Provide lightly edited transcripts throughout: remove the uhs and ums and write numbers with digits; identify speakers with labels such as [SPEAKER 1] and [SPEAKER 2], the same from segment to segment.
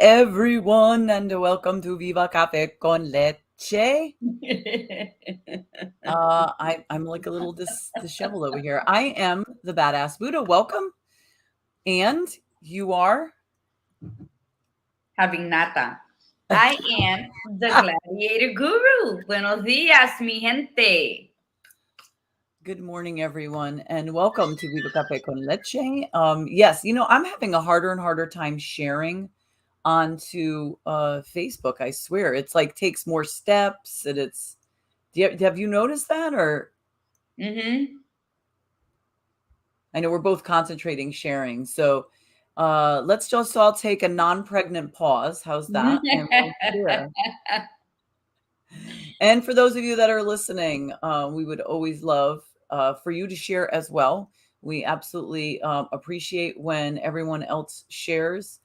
[SPEAKER 1] everyone, and welcome to Viva Cafe con Leche. I'm like a little disheveled over here. I am the Badass Buddha. Welcome. And you are?
[SPEAKER 2] Having nata. I am the gladiator guru. Buenos dias, mi gente.
[SPEAKER 1] Good morning, everyone, and welcome to Viva Cafe con Leche. Yes, I'm having a harder and harder time sharing onto Facebook. I swear, it's like takes more steps, and have you noticed that? Or I know we're both concentrating sharing, so let's just all take a non-pregnant pause. How's that? And we'll share. And for those of you that are listening, we would always love for you to share as well. We absolutely appreciate when everyone else shares,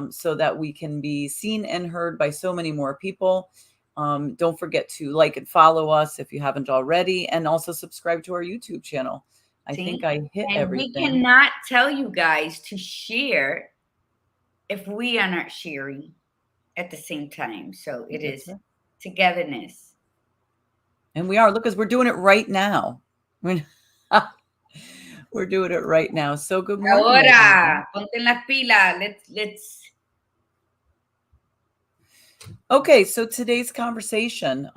[SPEAKER 1] so that we can be seen and heard by so many more people. Don't forget to like and follow us if you haven't already, and also subscribe to our YouTube channel. I think I hit everything.
[SPEAKER 2] We cannot tell you guys to share if we are not sharing at the same time. So it is togetherness.
[SPEAKER 1] And we are. Look, because we're doing it right now. We're doing it right now. So good morning.
[SPEAKER 2] Ahora, ponte en las pilas. Let's.
[SPEAKER 1] Okay, so today's conversation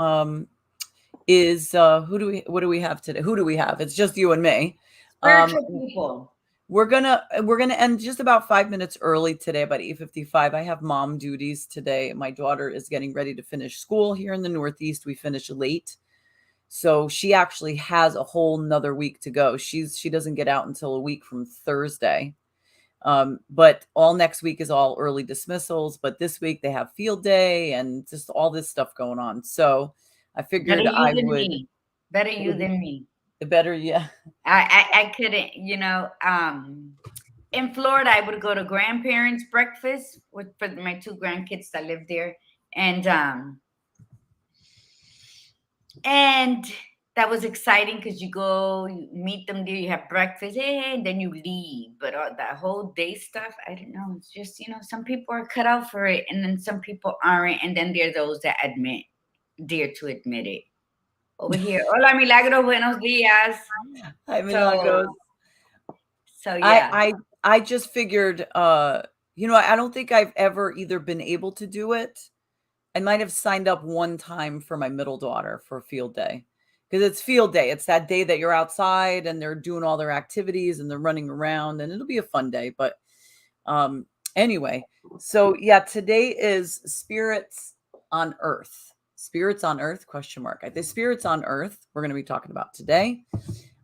[SPEAKER 1] is what do we have today? Who do we have? It's just you and me.
[SPEAKER 2] Spiritual people.
[SPEAKER 1] We're gonna end just about 5 minutes early today, about 8:55. I have mom duties today. My daughter is getting ready to finish school here in the Northeast. We finish late, so she actually has a whole nother week to go. She doesn't get out until a week from Thursday. But all next week is all early dismissals. But this week they have field day and just all this stuff going on. So I figured I would.
[SPEAKER 2] Better you than me.
[SPEAKER 1] Better, yeah.
[SPEAKER 2] I couldn't, in Florida, I would go to grandparents' breakfast for my two grandkids that live there. And that was exciting because you go, you meet them there, you have breakfast, and then you leave. But that whole day stuff, I don't know. It's just, some people are cut out for it, and then some people aren't. And then there are those that dare to admit it. Over here, hola Milagros, buenos días.
[SPEAKER 1] Hi Milagros.
[SPEAKER 2] So yeah.
[SPEAKER 1] I just figured, I don't think I've ever either been able to do it. I might have signed up one time for my middle daughter for field day, because it's field day. It's that day that you're outside and they're doing all their activities and they're running around, and it'll be a fun day. But anyway, so yeah, today is Spirits on Earth. Spirits on Earth, ? The spirits on Earth we're going to be talking about today.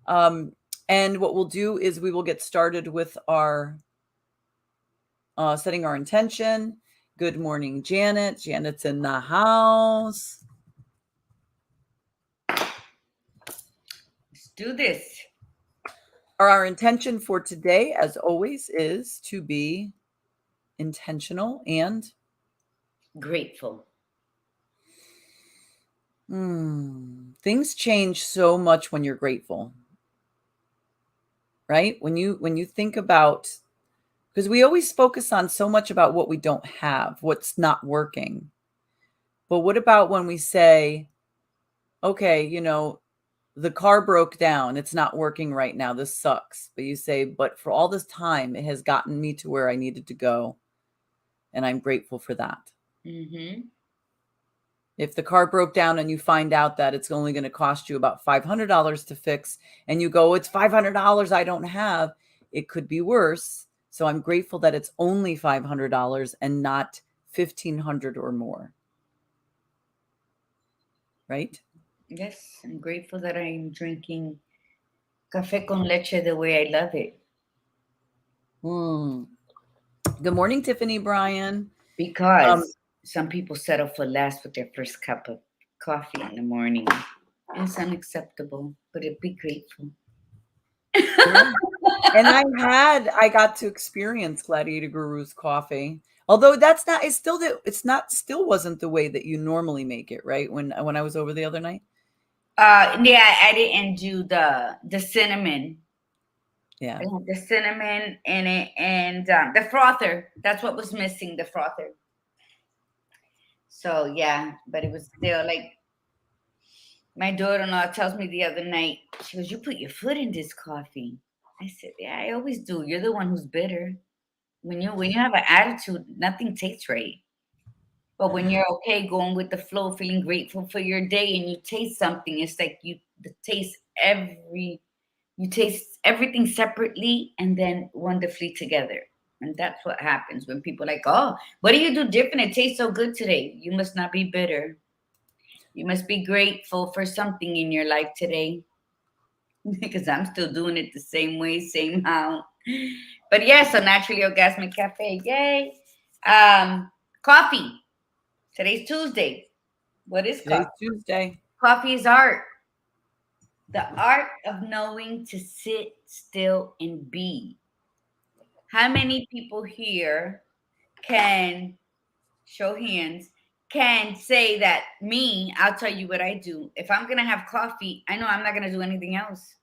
[SPEAKER 1] And what we'll do is we will get started with our setting our intention. Good morning, Janet. Janet's in the house.
[SPEAKER 2] Let's do this.
[SPEAKER 1] Our intention for today, as always, is to be intentional and
[SPEAKER 2] grateful.
[SPEAKER 1] Things change so much when you're grateful, right? When you think about, because we always focus on so much about what we don't have, what's not working. But what about when we say, okay, the car broke down, it's not working right now, this sucks. But you say, but for all this time, it has gotten me to where I needed to go, and I'm grateful for that. If the car broke down and you find out that it's only going to cost you about $500 to fix, and you go, it's $500 I don't have, it could be worse. So I'm grateful that it's only $500 and not $1,500 or more. Right?
[SPEAKER 2] Yes, I'm grateful that I'm drinking café con leche the way I love it.
[SPEAKER 1] Good morning, Tiffany Bryan.
[SPEAKER 2] Because some people settle for last with their first cup of coffee in the morning. It's unacceptable, but be grateful.
[SPEAKER 1] And I got to experience Gladiator Guru's coffee. Although it still wasn't the way that you normally make it, right? When I was over the other night.
[SPEAKER 2] Yeah, I didn't do the cinnamon.
[SPEAKER 1] Yeah.
[SPEAKER 2] The cinnamon in it, and the frother. That's what was missing, the frother. So yeah, but it was still like my daughter-in-law tells me the other night, she goes, "You put your foot in this coffee." I said, "Yeah, I always do. You're the one who's bitter. When you have an attitude, nothing tastes right. But when you're okay, going with the flow, feeling grateful for your day, and you taste something, it's like you taste everything separately and then wonderfully together. And that's what happens when people are like, oh, what do you do different? It tastes so good today. You must not be bitter. You must be grateful for something in your life today. Because I'm still doing it the same way, same how. But yeah, so naturally orgasmic cafe, yay. Coffee. Today's Tuesday. What is
[SPEAKER 1] Today's
[SPEAKER 2] coffee?
[SPEAKER 1] Tuesday.
[SPEAKER 2] Coffee is art. The art of knowing to sit still and be. How many people here can show hands, can say that me, I'll tell you what I do. If I'm going to have coffee, I know I'm not going to do anything else.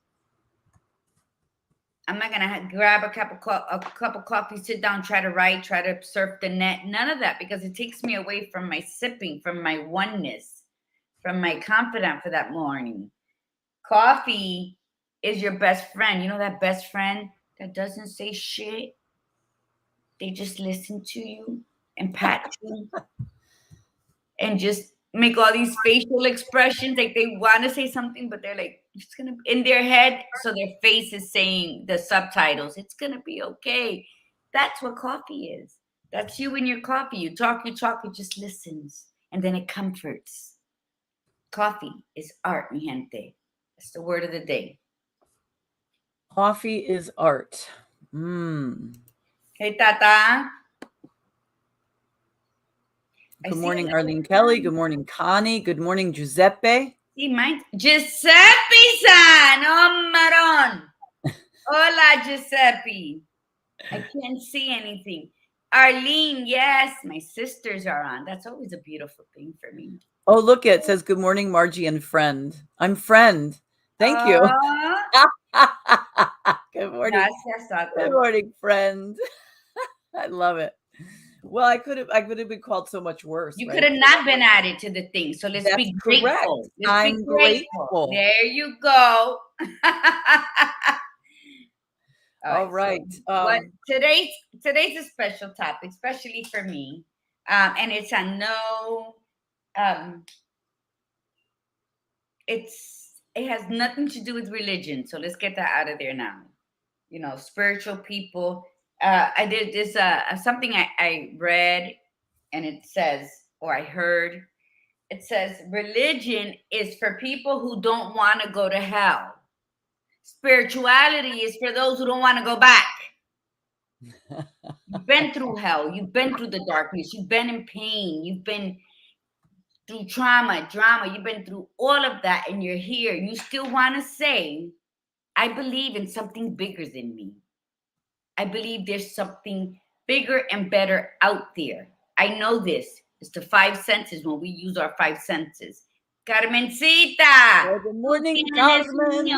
[SPEAKER 2] I'm not going to grab a cup of coffee, sit down, try to write, try to surf the net. None of that, because it takes me away from my sipping, from my oneness, from my confidence for that morning. Coffee is your best friend. You know that best friend that doesn't say shit? They just listen to you and pat you and just make all these facial expressions like they want to say something, but they're like, it's gonna be in their head, so their face is saying the subtitles, it's gonna be okay. That's what coffee is. That's you and your coffee. You talk, it just listens, and then it comforts. Coffee is art, mi gente. That's the word of the day.
[SPEAKER 1] Coffee is art.
[SPEAKER 2] Hey, Tata.
[SPEAKER 1] Good morning, Arlene Kelly. Good morning, Connie. Good morning, Giuseppe.
[SPEAKER 2] See, mine. Giuseppe-san. Oh, Maron. Hola, Giuseppe. I can't see anything. Arlene, yes, my sisters are on. That's always a beautiful thing for me.
[SPEAKER 1] Oh, look, it says, good morning, Margie and friend. I'm friend. Thank you. Good morning.
[SPEAKER 2] Gracias,
[SPEAKER 1] Good morning, friend. I love it. Well, I could have been called so much worse.
[SPEAKER 2] You
[SPEAKER 1] right?
[SPEAKER 2] could have not been added to the thing. So let's be grateful.
[SPEAKER 1] I'm grateful.
[SPEAKER 2] There you go.
[SPEAKER 1] All right.
[SPEAKER 2] So today's a special topic, especially for me. And it's a no it has nothing to do with religion. So let's get that out of there now. You know, spiritual people. I did this something I read, and it says, or I heard, it says religion is for people who don't want to go to hell. Spirituality is for those who don't want to go back. You've been through hell. You've been through the darkness. You've been in pain. You've been through trauma, drama. You've been through all of that, and you're here. You still want to say, I believe in something bigger than me. I believe there's something bigger and better out there. I know this. It's the five senses when we use our five senses. Carmencita.
[SPEAKER 1] Good morning, Carmen.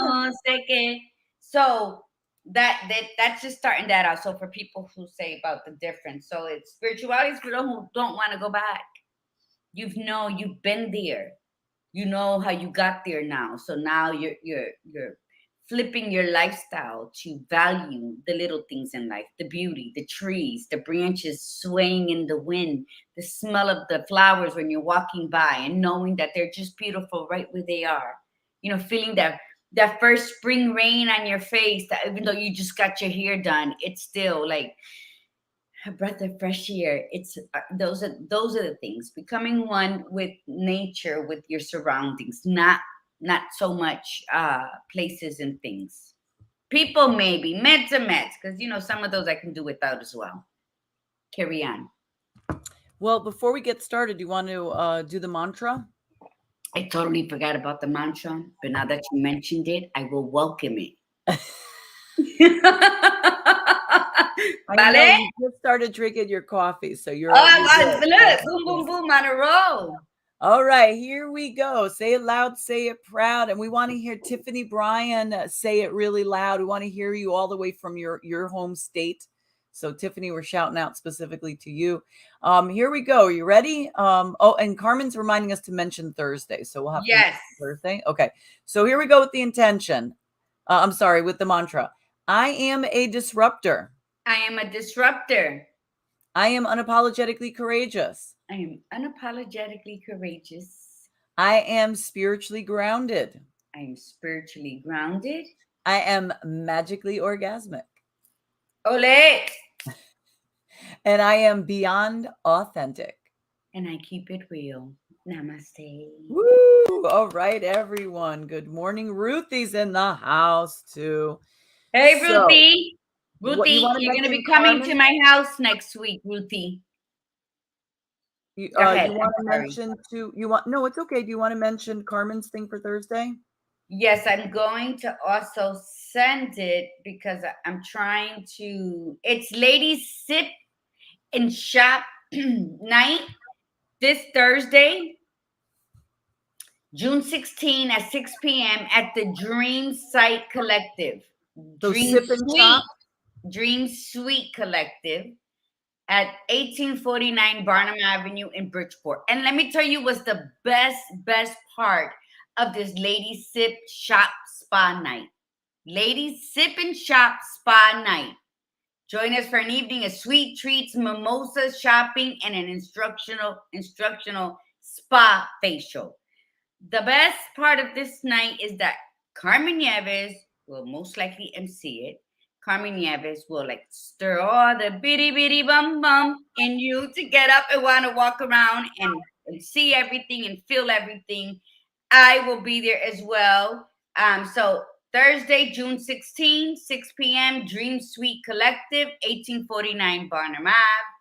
[SPEAKER 2] So that's just starting that out. So for people who say about the difference, so it's spirituality is for those who don't want to go back. You've been there. You know how you got there now. So now you're flipping your lifestyle to value the little things in life, the beauty, the trees, the branches swaying in the wind, the smell of the flowers when you're walking by, and knowing that they're just beautiful right where they are. You know, feeling that first spring rain on your face, that even though you just got your hair done, it's still like a breath of fresh air. It's those are the things. Becoming one with nature, with your surroundings, not so much places and things. People maybe meds, because some of those I can do without as well. Carry on.
[SPEAKER 1] Well, before we get started, do you want to do the mantra?
[SPEAKER 2] I totally forgot about the mantra, but now that you mentioned it, I will welcome it.
[SPEAKER 1] I know you just started drinking your coffee, so you're.
[SPEAKER 2] Look, boom, boom, boom on a roll.
[SPEAKER 1] All right, here we go. Say it loud, say it proud, and we want to hear Tiffany Bryan say it really loud. We want to hear you all the way from your home state. So Tiffany, we're shouting out specifically to you. Here we go. Are you ready? And Carmen's reminding us to mention Thursday. So we'll have to mention Thursday. Okay. So here we go with the intention. With the mantra. I am a disruptor.
[SPEAKER 2] I am a disruptor.
[SPEAKER 1] I am unapologetically courageous.
[SPEAKER 2] I am unapologetically courageous.
[SPEAKER 1] I am spiritually grounded.
[SPEAKER 2] I am spiritually grounded.
[SPEAKER 1] I am magically orgasmic.
[SPEAKER 2] Ole!
[SPEAKER 1] And I am beyond authentic.
[SPEAKER 2] And I keep it real. Namaste.
[SPEAKER 1] Woo! All right, everyone. Good morning. Ruthie's in the house too.
[SPEAKER 2] Hey, Ruthie. Ruthie, you're going to be coming
[SPEAKER 1] Carmen?
[SPEAKER 2] to my house next week, Ruthie.
[SPEAKER 1] You want to mention no, it's okay. Do you want to mention Carmen's thing for Thursday?
[SPEAKER 2] Yes, I'm going to also send it because I'm trying to. It's Ladies Sip and Shop night this Thursday, June 16 at 6 p.m. at the Dream Site Collective.
[SPEAKER 1] So Sip and Shop?
[SPEAKER 2] Dream Suite Collective at 1849 Barnum Avenue in Bridgeport. And let me tell you what's the best part of this Ladies Sip Shop Spa night. Ladies Sip and Shop Spa night. Join us for an evening of sweet treats, mimosas, shopping, and an instructional spa facial. The best part of this night is that Carmen Nieves will most likely MC it. Carmen Nieves will stir all the bitty bum bum in you to get up and want to walk around and see everything and feel everything. I will be there as well. So Thursday, June 16, 6 p.m., Dream Suite Collective, 1849 Barnum Ave,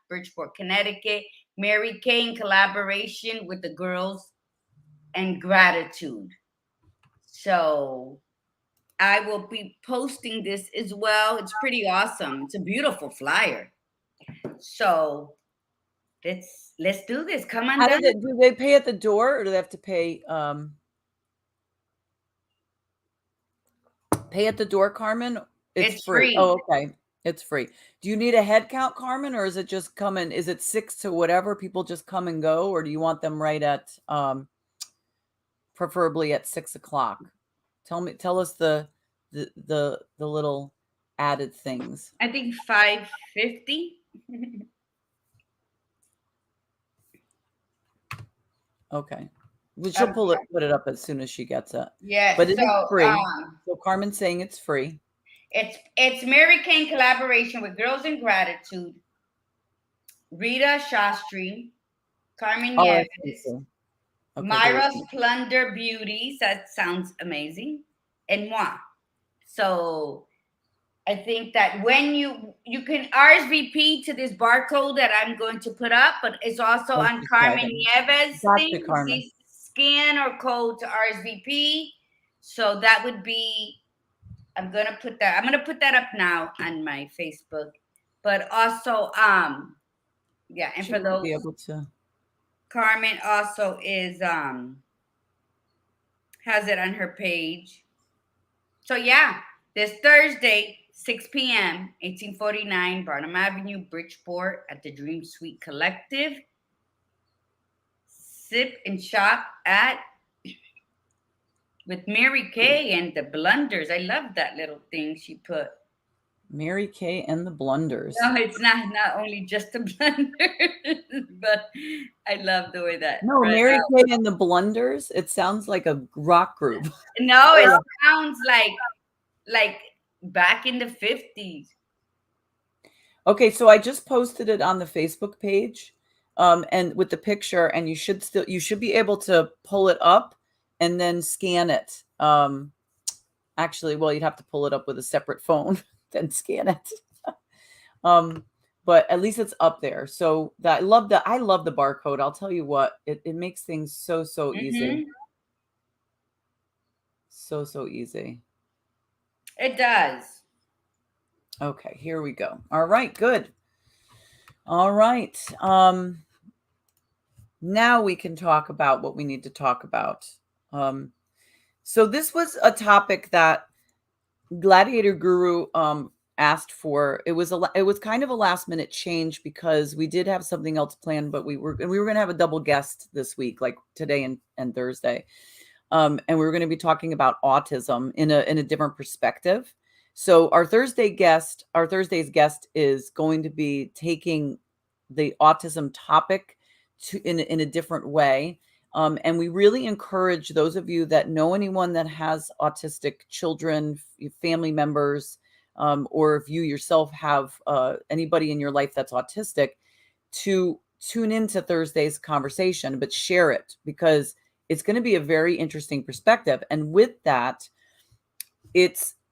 [SPEAKER 2] Bridgeport, Connecticut. Mary Kay in collaboration with the girls and Gratitude. So I will be posting this as well. It's pretty awesome. It's a beautiful flyer. So let's do this. Come on down.
[SPEAKER 1] Do they pay at the door or do they have to pay at the door, Carmen?
[SPEAKER 2] It's free.
[SPEAKER 1] Oh, okay. It's free. Do you need a head count, Carmen, or is it just coming? Is it 6 to whatever? People just come and go, or do you want them right at preferably at 6 o'clock? Tell us the little added things.
[SPEAKER 2] I think 550.
[SPEAKER 1] Okay. She'll put it up as soon as she gets it.
[SPEAKER 2] Yes,
[SPEAKER 1] but it's free. So Carmen's saying it's free.
[SPEAKER 2] It's Mary Kay in collaboration with Girls in Gratitude, Rita Shastri, Carmen Nieves, Myra's Plunder Beauties. That sounds amazing, and moi. So I think that when you can RSVP to this barcode that I'm going to put up, but it's also on Carmen Nieves' thing. Scan or code to RSVP. So that would be. I'm gonna put that up now on my Facebook. But also, and for those,
[SPEAKER 1] be able to.
[SPEAKER 2] Carmen also is has it on her page. So this Thursday, 6 p.m., 1849 Barnum Avenue, Bridgeport, at the Dream Suite Collective. Sip and shop with Mary Kay and the Blunders. I love that little thing she put.
[SPEAKER 1] Mary Kay and the Blunders.
[SPEAKER 2] No, it's not only just the Blunders, but I love the way that.
[SPEAKER 1] No, Mary Kay and the Blunders. It sounds like a rock group.
[SPEAKER 2] No, it sounds like back in the 50s.
[SPEAKER 1] Okay, so I just posted it on the Facebook page, and with the picture, and you should be able to pull it up and then scan it. Actually, well, you'd have to pull it up with a separate phone, then scan it. But at least it's up there. So I love the barcode. I'll tell you what, it makes things so easy. So easy.
[SPEAKER 2] It does.
[SPEAKER 1] Okay, here we go. All right, good. All right. Now we can talk about what we need to talk about. So this was a topic that Gladiator Guru asked for, it was kind of a last minute change because we did have something else planned, but we were going to have a double guest this week, like today and Thursday. And we were going to be talking about autism in a different perspective. So our Thursday's guest is going to be taking the autism topic in a different way. And we really encourage those of you that know anyone that has autistic children, family members, or if you yourself have anybody in your life that's autistic, to tune into Thursday's conversation, but share it, because it's going to be a very interesting perspective. And with that,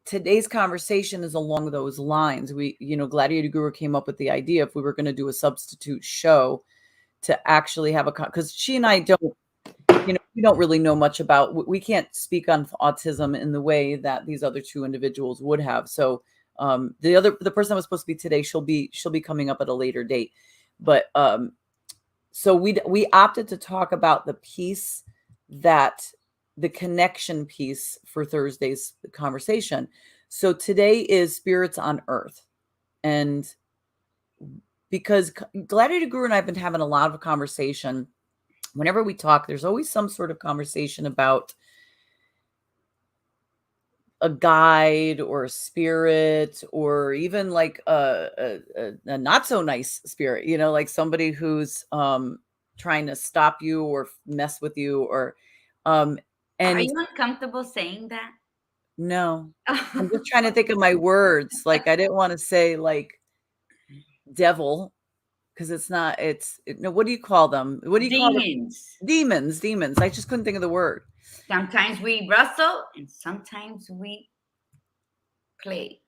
[SPEAKER 1] today's conversation is along those lines. Gladiator Guru came up with the idea, if we were going to do a substitute show, to actually have because she and I don't, we don't really know much about, we can't speak on autism in the way that these other two individuals would have. So the person that was supposed to be today, she'll be coming up at a later date. But so we opted to talk about the piece, the connection piece for Thursday's conversation. So today is Spirits on Earth. And because Gladiator Guru and I have been having a lot of conversation, whenever we talk, there's always some sort of conversation about a guide or a spirit, or even like a not so nice spirit, like somebody who's trying to stop you or mess with you, or and
[SPEAKER 2] are you uncomfortable saying that?
[SPEAKER 1] No, I'm just trying to think of my words. Like, I didn't want to say like devil, because what do you call them? What do you call them? Demons. I just couldn't think of the word.
[SPEAKER 2] Sometimes we wrestle and sometimes we play.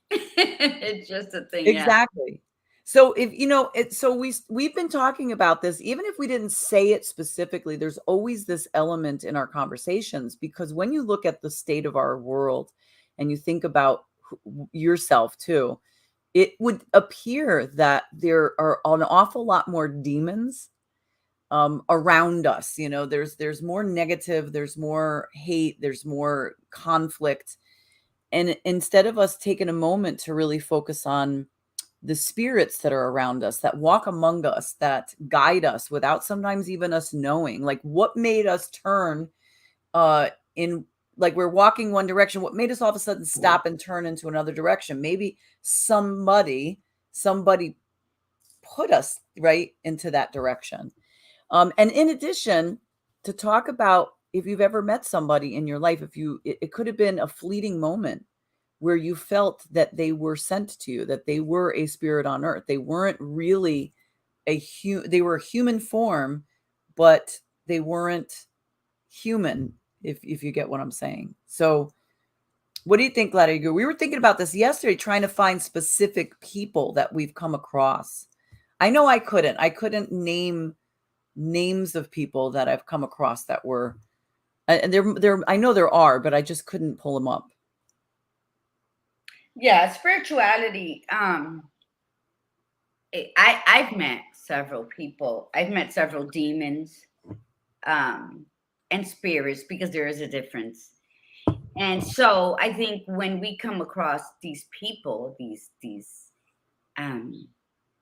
[SPEAKER 2] It's just a thing.
[SPEAKER 1] Exactly. Yeah. So if we've been talking about this, even if we didn't say it specifically, there's always this element in our conversations, because when you look at the state of our world and you think about yourself too, it would appear that there are an awful lot more demons around us. There's more negative, there's more hate, there's more conflict. And instead of us taking a moment to really focus on the spirits that are around us, that walk among us, that guide us without sometimes even us knowing, like what made us turn in, like we're walking one direction, what made us all of a sudden stop and turn into another direction? Maybe somebody put us right into that direction. And in addition, to talk about, if you've ever met somebody in your life, it could have been a fleeting moment where you felt that they were sent to you, that they were a spirit on earth. They weren't really they were a human form, but they weren't human, if you get what I'm saying. So what do you think, Gladiator? We were thinking about this yesterday, trying to find specific people that we've come across. I know I couldn't name names of people that I've come across that were, and there I know there are, but I just couldn't pull them up.
[SPEAKER 2] Yeah, spirituality. I've met several people. I've met several demons, and spirits, because there is a difference. And so I think when we come across these people, these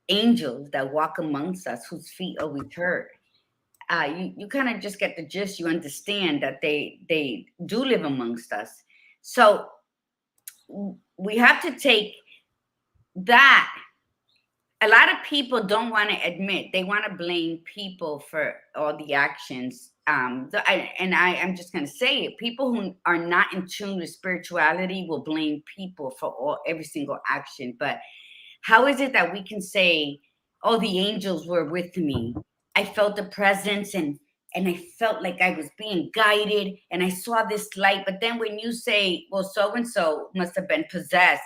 [SPEAKER 2] angels that walk amongst us, whose feet always hurt, you kind of just get the gist. You understand that they do live amongst us. So we have to take that. A lot of people don't want to admit, they want to blame people for all the actions. I'm just going to say it. People who are not in tune with spirituality will blame people for every single action. But how is it that we can say, oh, the angels were with me? I felt the presence, and I felt like I was being guided, and I saw this light. But then when you say, well, so-and-so must have been possessed,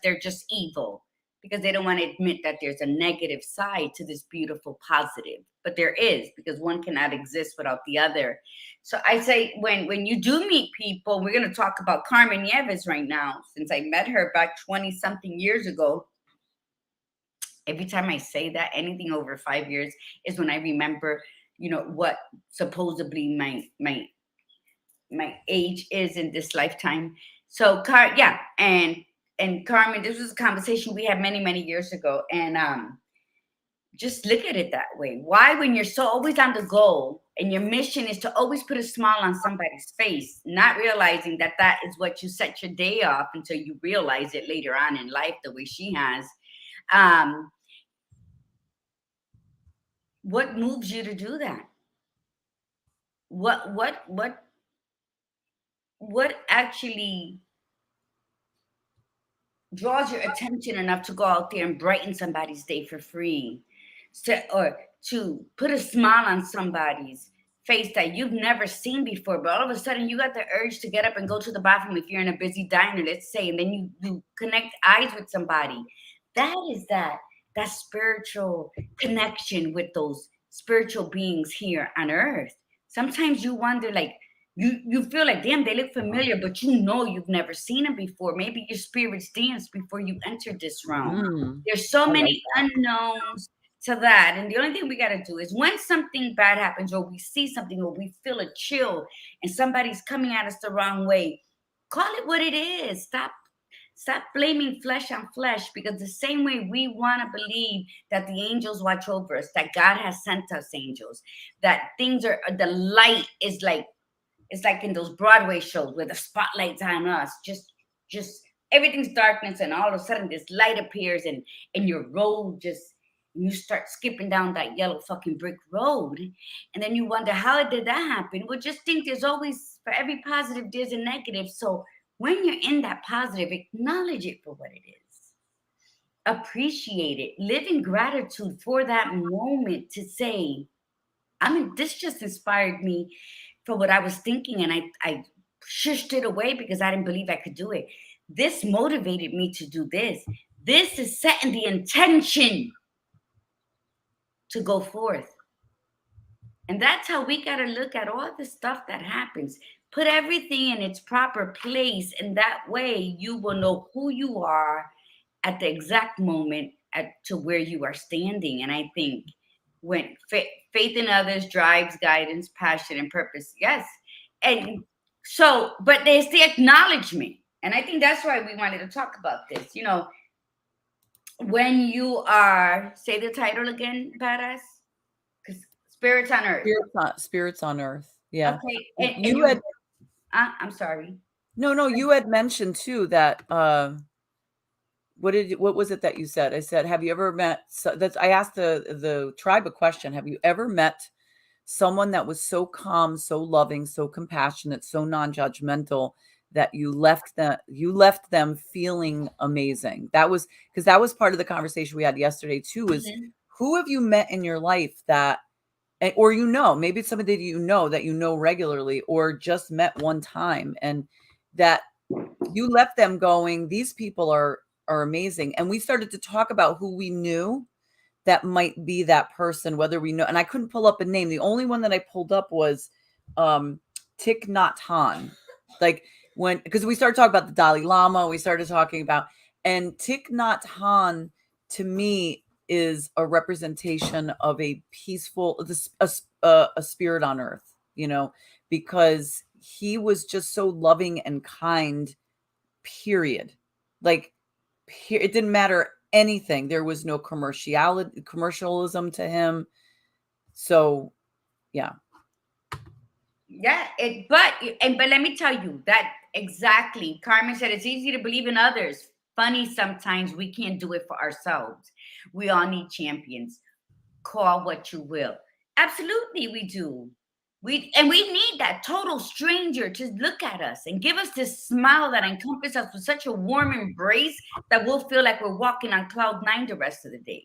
[SPEAKER 2] they're just evil, because they don't want to admit that there's a negative side to this beautiful positive. But there is, because one cannot exist without the other. So I say, when you do meet people, we're going to talk about Carmen right now, since I met her back 20-something years ago. Every time I say that, anything over 5 years is when I remember, what supposedly my age is in this lifetime. So, and And Carmen, this was a conversation we had many, many years ago. And just look at it that way. Why, when you're so always on the goal and your mission is to always put a smile on somebody's face, not realizing that that is what you set your day off until you realize it later on in life, the way she has. What moves you to do that? What actually draws your attention enough to go out there and brighten somebody's day for free, or to put a smile on somebody's face that you've never seen before, but all of a sudden you got the urge to get up and go to the bathroom if you're in a busy diner, let's say, and then you connect eyes with somebody. That is that spiritual connection with those spiritual beings here on earth. Sometimes you wonder, like, you feel like, damn, they look familiar, but you know you've never seen them before. Maybe your spirits danced before you entered this realm. There's so many unknowns to that. And the only thing we got to do is, when something bad happens, or we see something, or we feel a chill and somebody's coming at us the wrong way, call it what it is. Stop blaming flesh on flesh, because the same way we want to believe that the angels watch over us, that God has sent us angels, that things are, the light is like, it's like in those Broadway shows where the spotlight's on us, just everything's darkness, and all of a sudden this light appears, and your road just, and you start skipping down that yellow fucking brick road, and then you wonder, how did that happen? Well, just think, there's always, for every positive, there's a negative. So when you're in that positive, acknowledge it for what it is. Appreciate it. Live in gratitude for that moment, to say, this just inspired me for what I was thinking, and I shushed it away because I didn't believe I could do it. This motivated me to do this. This is setting the intention to go forth. And that's how we got to look at all the stuff that happens. Put everything in its proper place, and that way you will know who you are at the exact moment to where you are standing. And I think when faith in others drives guidance, passion, and purpose. Yes. And so, but there's the acknowledgement. And I think that's why we wanted to talk about this. When you are, say the title again, badass, because spirits on earth.
[SPEAKER 1] Spirits on earth. Yeah.
[SPEAKER 2] Okay.
[SPEAKER 1] And you had,
[SPEAKER 2] I'm sorry.
[SPEAKER 1] No, you had mentioned too that, what was it that you said? I said, have you ever met, I asked the tribe a question. Have you ever met someone that was so calm, so loving, so compassionate, so non-judgmental, that you left them feeling amazing? That was part of the conversation we had yesterday too, is who have you met in your life that, or maybe it's somebody that you know regularly, or just met one time, and that you left them going, these people are amazing. And we started to talk about who we knew that might be that person, whether we know. And I couldn't pull up a name. The only one that I pulled up was Thich Nhat Hanh. Like, because we started talking about the Dalai Lama, we started talking about, and Thich Nhat Hanh to me is a representation of a peaceful, a spirit on earth, because he was just so loving and kind, period. Like, it didn't matter anything. There was no commercialism to him. So, yeah.
[SPEAKER 2] Yeah, but let me tell you that exactly. Carmen said it's easy to believe in others. Funny, sometimes we can't do it for ourselves. We all need champions. Call what you will. Absolutely, we do. We need that total stranger to look at us and give us this smile that encompasses us with such a warm embrace that we'll feel like we're walking on cloud 9 the rest of the day.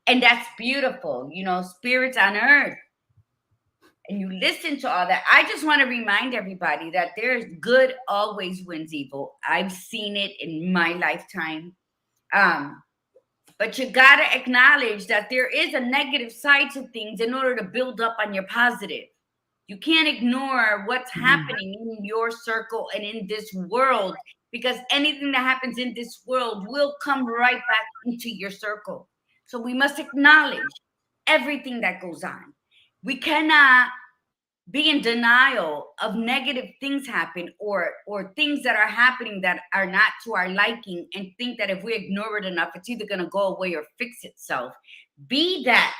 [SPEAKER 2] And that's beautiful, spirits on earth. And you listen to all that. I just want to remind everybody that there's good always wins evil. I've seen it in my lifetime. But you got to acknowledge that there is a negative side to things in order to build up on your positive. You can't ignore what's happening in your circle and in this world, because anything that happens in this world will come right back into your circle. So we must acknowledge everything that goes on. We cannot be in denial of negative things happen, or things that are happening that are not to our liking, and think that if we ignore it enough, it's either going to go away or fix itself. Be that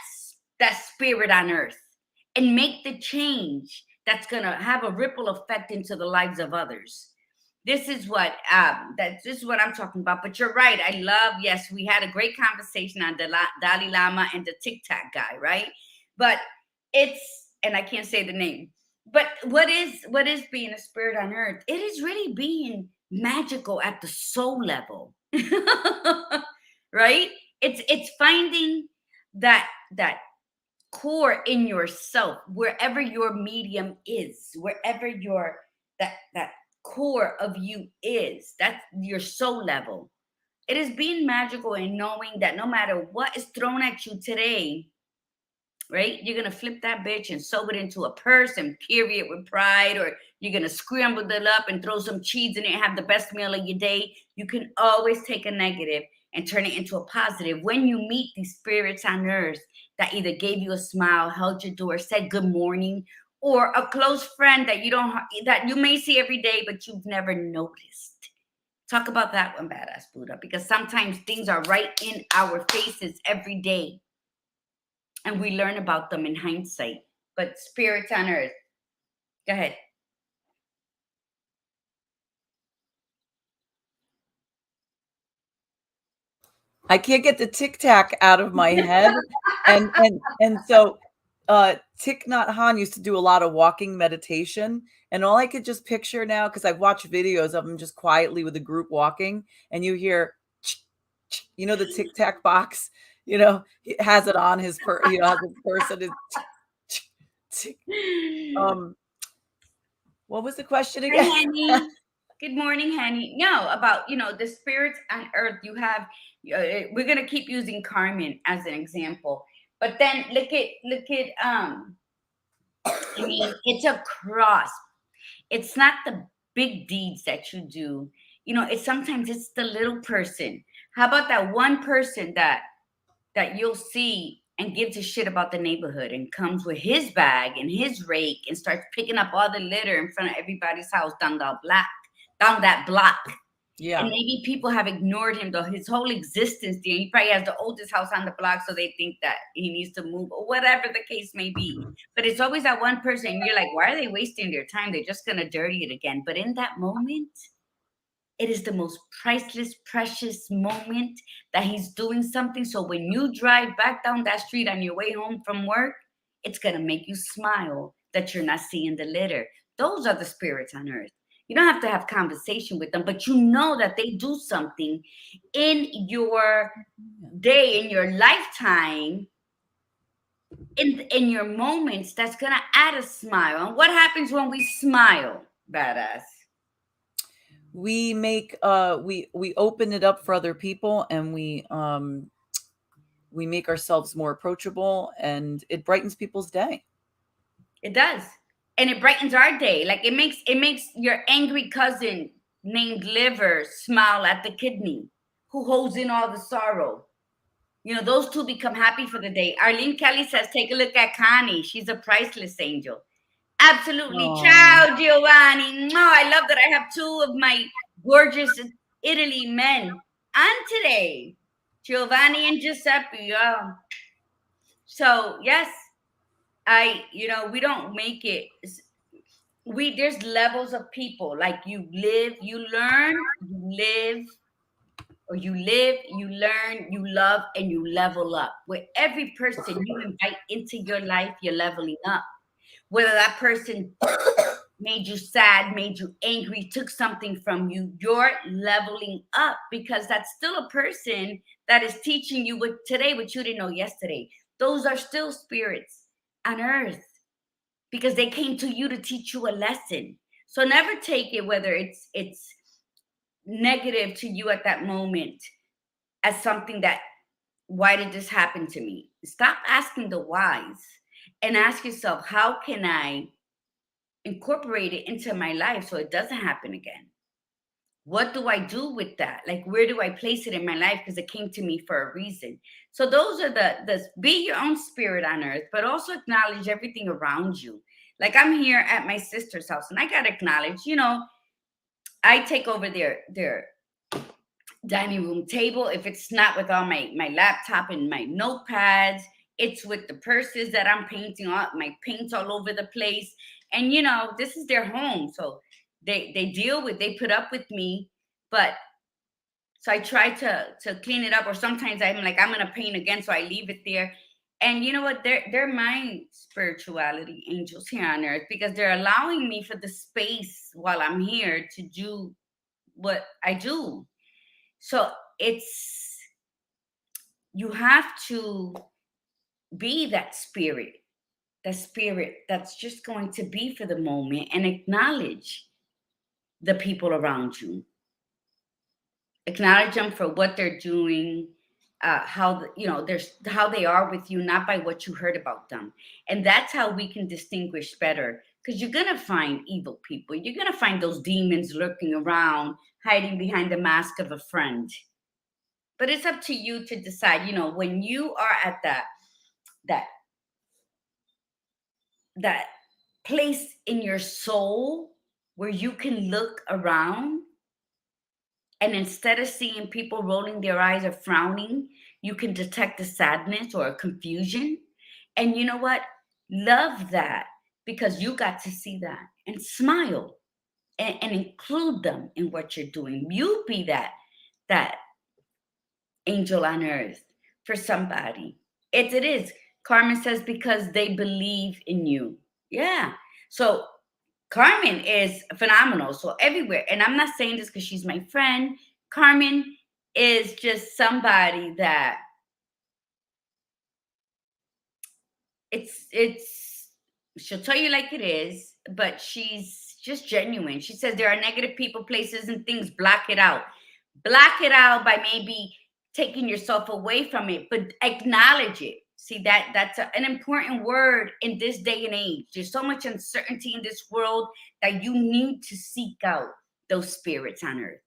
[SPEAKER 2] spirit on earth and make the change that's going to have a ripple effect into the lives of others. This is what this is what I'm talking about. But you're right. I love, yes, we had a great conversation on the Dalai Lama and the Tic Tac guy, right? But it's, and I can't say the name, but what is being a spirit on earth? It is really being magical at the soul level. Right? It's finding that core in yourself, wherever your medium is, wherever your that core of you is, that's your soul level. It is being magical and knowing that no matter what is thrown at you today, right, you're gonna flip that bitch and sew it into a purse and carry it with pride, or you're gonna scramble it up and throw some cheese in it and have the best meal of your day. You can always take a negative and turn it into a positive. When you meet these spirits on earth that either gave you a smile, held your door, said good morning, or a close friend that you may see every day but you've never noticed. Talk about that one, Badass Buddha, because sometimes things are right in our faces every day and we learn about them in hindsight. But spirits on earth, go ahead.
[SPEAKER 1] I can't get the Tic Tac out of my head, and so Thich Nhat Hanh used to do a lot of walking meditation, and all I could just picture now, because I've watched videos of him just quietly with a group walking, and you hear, you know, the Tic Tac box, you know, he has it on his has his person is. What was the question
[SPEAKER 2] Hi,
[SPEAKER 1] again?
[SPEAKER 2] Henny. Good morning, Henny. No, about the spirits on earth. You have. We're gonna keep using Carmen as an example, but then look at I mean, it's a cross. It's not the big deeds that you do. It's sometimes it's the little person. How about that one person that you'll see and gives a shit about the neighborhood and comes with his bag and his rake and starts picking up all the litter in front of everybody's house down that block.
[SPEAKER 1] Yeah.
[SPEAKER 2] And maybe people have ignored him though his whole existence there. He probably has the oldest house on the block, so they think that he needs to move or whatever the case may be. But it's always that one person, and you're like, why are they wasting their time? They're just gonna dirty it again. But in that moment, it is the most priceless, precious moment that he's doing something. So when you drive back down that street on your way home from work, it's going to make you smile that you're not seeing the litter. Those are the spirits on earth. You don't have to have conversation with them, but you know that they do something in your day, in your lifetime, in your moments that's going to add a smile. And what happens when we smile, Badass?
[SPEAKER 1] We make we open it up for other people, and we make ourselves more approachable, and it brightens people's day.
[SPEAKER 2] It does. And it brightens our day. Like it makes your angry cousin named Liver smile at the kidney who holds in all the sorrow. Those two become happy for the day. Arlene Kelly says, take a look at Connie. She's a priceless angel. Absolutely.
[SPEAKER 1] Aww.
[SPEAKER 2] Ciao, Giovanni. Oh, I love that I have two of my gorgeous Italy men on today. Giovanni and Giuseppe. Yeah. So, yes, we don't make it. There's levels of people. Like you live, you learn, you live, or you live, you learn, you love, and you level up. With every person you invite into your life, you're leveling up. Whether that person made you sad, made you angry, took something from you, you're leveling up, because that's still a person that is teaching you what you didn't know yesterday. Those are still spirits on earth, because they came to you to teach you a lesson. So never take it, whether it's negative to you at that moment, as something that, why did this happen to me? Stop asking the whys and ask yourself, how can I incorporate it into my life so it doesn't happen again? What do I do with that? Like, where do I place it in my life? Because it came to me for a reason. So those are the be your own spirit on earth, but also acknowledge everything around you. Like I'm here at my sister's house, and I gotta acknowledge, I take over their dining room table. If it's not with all my laptop and my notepads, it's with the purses that I'm painting on, my paints all over the place. And this is their home. So they put up with me, but so I try to clean it up, or sometimes I'm like, I'm gonna paint again, so I leave it there. And you know what? They're my spirituality angels here on earth, because they're allowing me for the space while I'm here to do what I do. So you have to be that spirit that's just going to be for the moment, and acknowledge the people around you. Acknowledge them for what they're doing, there's how they are with you, not by what you heard about them. And that's how we can distinguish better, because you're gonna find evil people. You're gonna find those demons lurking around, hiding behind the mask of a friend. But it's up to you to decide. When you are at that that place in your soul where you can look around, and instead of seeing people rolling their eyes or frowning, you can detect a sadness or a confusion. And you know what? Love that, because you got to see that, and smile, and include them in what you're doing. You be that angel on earth for somebody. It is. Carmen says, because they believe in you. Yeah. So Carmen is phenomenal. So everywhere, and I'm not saying this because she's my friend. Carmen is just somebody that it's she'll tell you like it is, but she's just genuine. She says there are negative people, places, and things. Block it out. Block it out by maybe taking yourself away from it, but acknowledge it. See, that's an important word in this day and age. There's so much uncertainty in this world that you need to seek out those spirits on earth.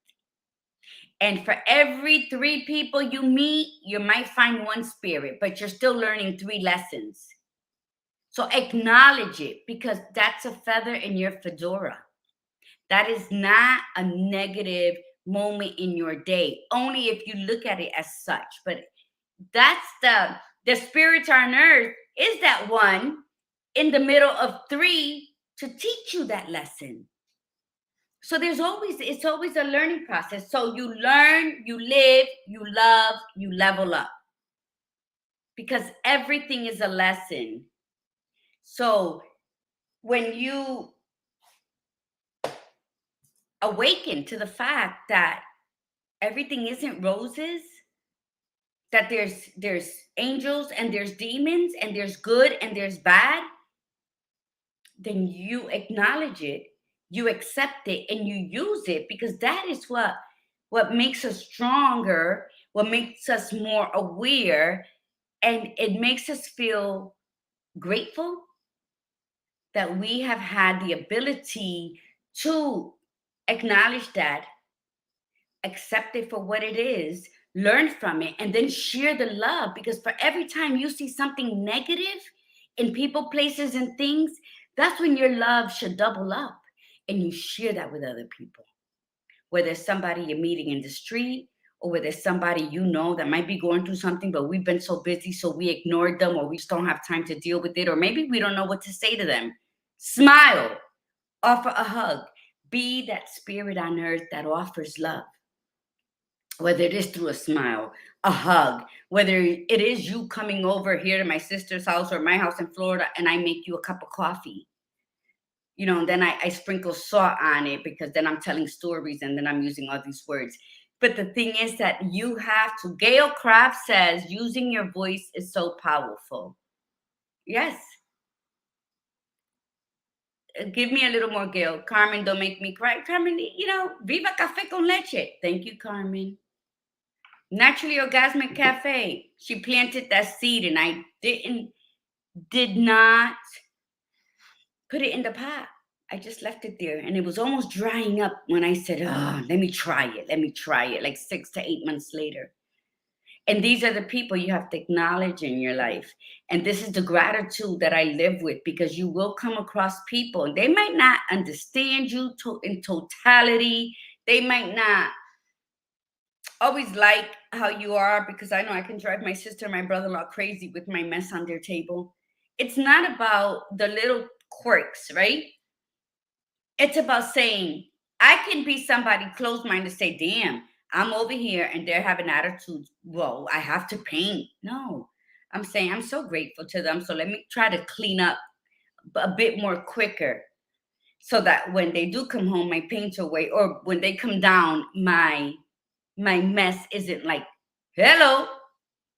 [SPEAKER 2] And for every 3 people you meet, you might find 1 spirit, but you're still learning 3 lessons. So acknowledge it, because that's a feather in your fedora. That is not a negative moment in your day, only if you look at it as such. But that's the spirits on earth is that one in the middle of 3 to teach you that lesson. So it's always a learning process. So you learn, you live, you love, you level up, because everything is a lesson. So when you awaken to the fact that everything isn't roses, that there's angels and there's demons and there's good and there's bad, then you acknowledge it, you accept it, and you use it, because that is what makes us stronger, what makes us more aware, and it makes us feel grateful that we have had the ability to acknowledge that, accept it for what it is, learn from it, and then share the love. Because for every time you see something negative in people, places, and things, that's when your love should double up, and you share that with other people. Whether it's somebody you're meeting in the street, or whether it's somebody that might be going through something, but we've been so busy, so we ignored them, or we just don't have time to deal with it, or maybe we don't know what to say to them. Smile, offer a hug, be that spirit on earth that offers love. Whether it is through a smile, a hug, whether it is you coming over here to my sister's house or my house in Florida, and I make you a cup of coffee. And then I sprinkle salt on it, because then I'm telling stories, and then I'm using all these words. But the thing is that you have to, Gail Craft says, using your voice is so powerful. Yes. Give me a little more, Gail. Carmen, don't make me cry. Carmen, Viva Cafe con Leche. Thank you, Carmen. Naturally Orgasmic Cafe. She planted that seed, and I did not put it in the pot. I just left it there, and it was almost drying up when I said, let me try it, like 6 to 8 months later. And these are the people you have to acknowledge in your life. And this is the gratitude that I live with, because you will come across people. They might not understand you in totality. They might not always like how you are, because I know I can drive my sister and my brother-in-law crazy with my mess on their table. It's not about the little quirks, right? It's about saying, I can be somebody close-minded to say, damn, I'm over here and they're having attitudes. Well, I have to paint. No, I'm saying I'm so grateful to them. So let me try to clean up a bit more quicker, so that when they do come home, my paint's away, or when they come down, my mess isn't like, hello,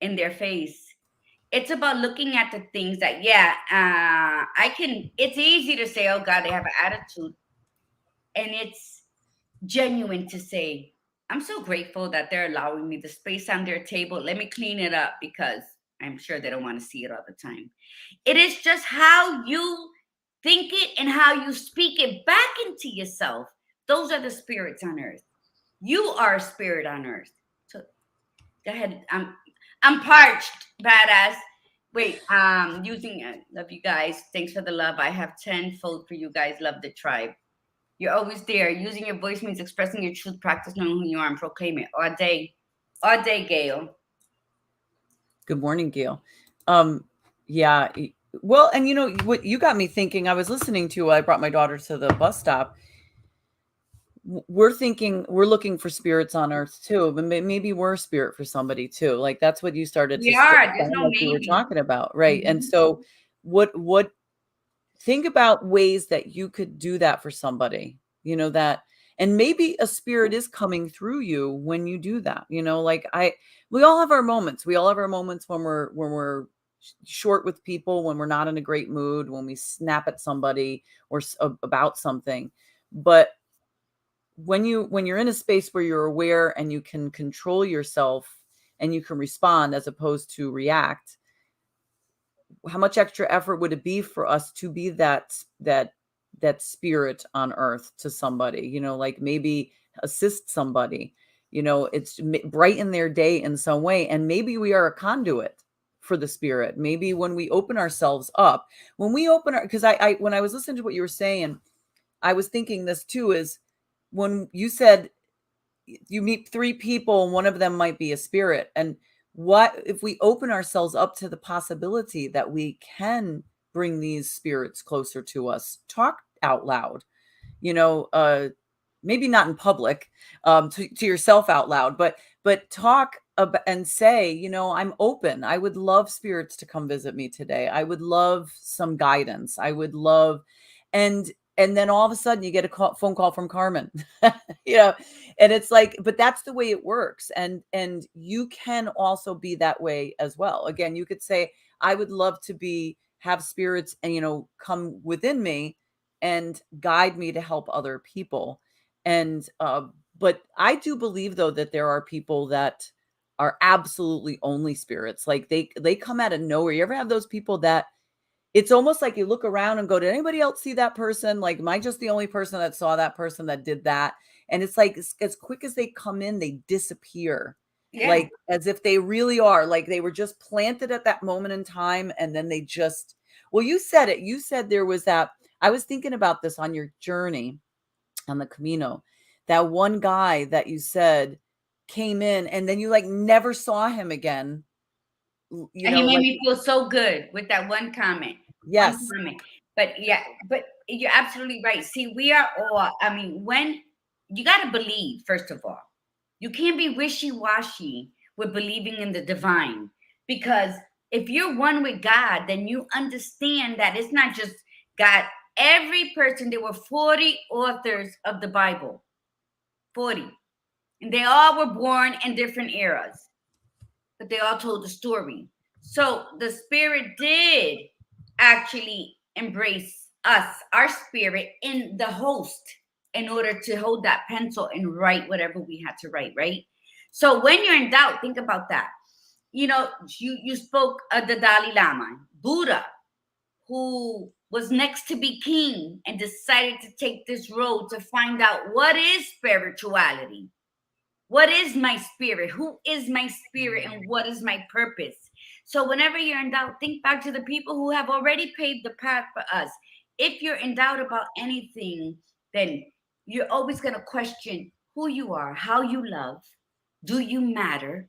[SPEAKER 2] in their face. It's about looking at the things that, yeah, it's easy to say, oh God, they have an attitude. And it's genuine to say, I'm so grateful that they're allowing me the space on their table. Let me clean it up, because I'm sure they don't want to see it all the time. It is just how you think it and how you speak it back into yourself. Those are the spirits on earth. You are a spirit on earth. So go ahead. I'm parched, badass. Wait, love you guys. Thanks for the love. I have 10-fold for you guys. Love the tribe. You're always there. Using your voice means expressing your truth, practice knowing who you are, and proclaim it. All day, Gail.
[SPEAKER 1] Good morning, Gail. Yeah. Well, and you know what you got me thinking, I was listening to, I brought my daughter to the bus stop. We're looking for spirits on earth too, but maybe we're a spirit for somebody too. Like that's what you started
[SPEAKER 2] We
[SPEAKER 1] to
[SPEAKER 2] are. There's
[SPEAKER 1] sound
[SPEAKER 2] no
[SPEAKER 1] like you were
[SPEAKER 2] maybe.
[SPEAKER 1] talking about, right? And
[SPEAKER 2] Mhm.
[SPEAKER 1] so what think about ways that you could do that for somebody, that, and maybe a spirit is coming through you when you do that, like we all have our moments. We all have our moments when we're short with people, when we're not in a great mood, when we snap at somebody or about something. But when you're in a space where you're aware and you can control yourself and you can respond as opposed to react, how much extra effort would it be for us to be that spirit on earth to somebody, like maybe assist somebody, it's brighten their day in some way. And maybe we are a conduit for the spirit. Maybe when we open ourselves up, because I when I was listening to what you were saying, I was thinking this too, is when you said you meet 3 people and one of them might be a spirit. And what if we open ourselves up to the possibility that we can bring these spirits closer to us? Talk out loud, maybe not in public, to yourself out loud, but talk about and say, I'm open. I would love spirits to come visit me today. I would love some guidance. I would love, and and then all of a sudden you get a phone call from Carmen, you know, and it's like, but that's the way it works. And you can also be that way as well. Again, you could say, I would love to have spirits and, come within me and guide me to help other people. And, but I do believe though, that there are people that are absolutely only spirits. Like they come out of nowhere. You ever have those people that it's almost like you look around and go, did anybody else see that person? Like, am I just the only person that saw that person that did that? And it's like, as quick as they come in, they disappear.
[SPEAKER 2] Yeah.
[SPEAKER 1] Like as if they really are, like they were just planted at that moment in time. And then they just, well, you said it. You said there was that, I was thinking about this on your journey on the Camino, that one guy that you said came in and then you like never saw him again.
[SPEAKER 2] And he made
[SPEAKER 1] Like,
[SPEAKER 2] me feel so good with that one comment. One
[SPEAKER 1] yes.
[SPEAKER 2] comment. But yeah, but you're absolutely right. See, we are all, I mean, when you got to believe, first of all, you can't be wishy washy with believing in the divine. Because if you're one with God, then you understand that it's not just God. Every person, there were 40 authors of the Bible, 40. And they all were born in different eras, but they all told the story. So the spirit did actually embrace us, our spirit, in the host, in order to hold that pencil and write whatever we had to write, right? So when you're in doubt, think about that. You spoke of the Dalai Lama, Buddha, who was next to be king and decided to take this road to find out what is spirituality. What is my spirit? Who is my spirit? And what is my purpose? So whenever you're in doubt, think back to the people who have already paved the path for us. If you're in doubt about anything, then you're always going to question who you are, how you love, do you matter?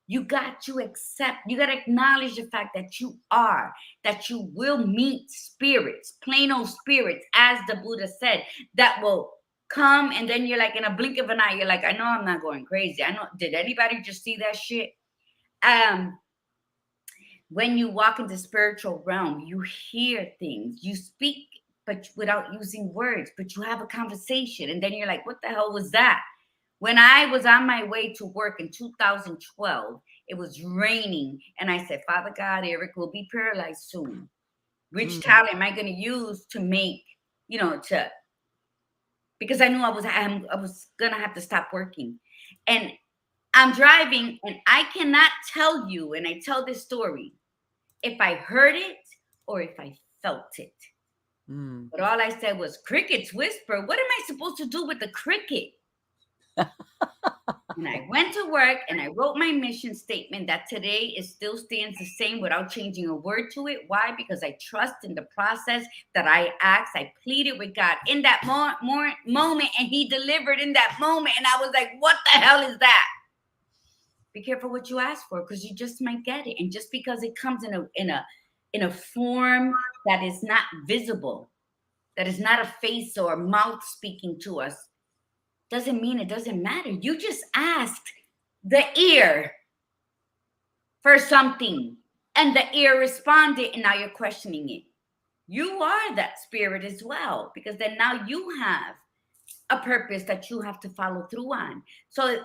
[SPEAKER 2] You got to accept, you got to acknowledge the fact that you are, that you will meet spirits, plain old spirits, as the Buddha said, that will come, and then you're like, in a blink of an eye, you're like, I know I'm not going crazy. I know, did anybody just see that shit? When you walk into spiritual realm, you hear things, you speak, but without using words, but you have a conversation, and then you're like, what the hell was that? When I was on my way to work in 2012, it was raining, and I said, Father God, Eric will be paralyzed soon. Which talent am I going to use to make, because I knew I was going to have to stop working. And I'm driving, and I cannot tell you, and I tell this story, if I heard it or if I felt it. But all I said was, crickets whisper. What am I supposed to do with the cricket? And I went to work, and I wrote my mission statement that today it still stands the same without changing a word to it. Why? Because I trust in the process that I asked. I pleaded with God in that moment, and he delivered in that moment. And I was like, what the hell is that? Be careful what you ask for, because you just might get it. And just because it comes in a form that is not visible, that is not a face or a mouth speaking to us, doesn't mean it doesn't matter. You just asked the ear for something, and the ear responded, and now you're questioning it. You are that spirit as well, because then now you have a purpose that you have to follow through on. So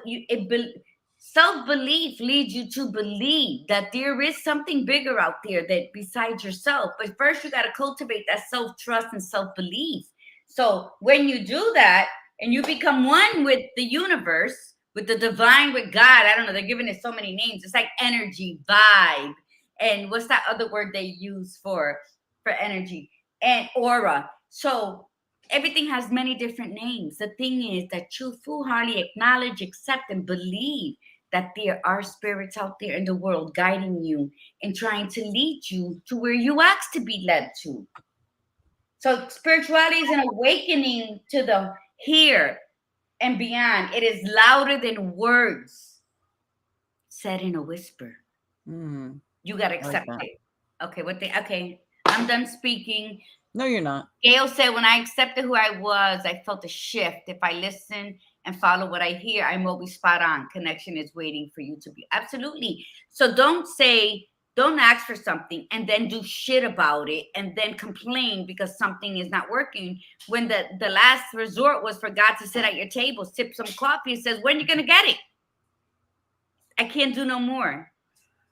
[SPEAKER 2] self-belief leads you to believe that there is something bigger out there that besides yourself. But first, you got to cultivate that self-trust and self-belief. So when you do that, and you become one with the universe, with the divine, with God. I don't know. They're giving it so many names. It's like energy, vibe. And what's that other word they use for energy? And aura. So everything has many different names. The thing is that you full-heartedly acknowledge, accept, and believe that there are spirits out there in the world guiding you and trying to lead you to where you asked to be led to. So spirituality is an awakening to the here and beyond. It is louder than words said in a whisper. You got to accept it. Okay, I'm done speaking.
[SPEAKER 1] No, you're not.
[SPEAKER 2] Gail said, when I accepted who I was, I felt a shift. If I listen and follow what I hear, I'm always spot on. Connection is waiting for you to be. Absolutely. So don't ask for something and then do shit about it and then complain because something is not working. When the last resort was for God to sit at your table, sip some coffee, and says, when are you going to get it? I can't do no more.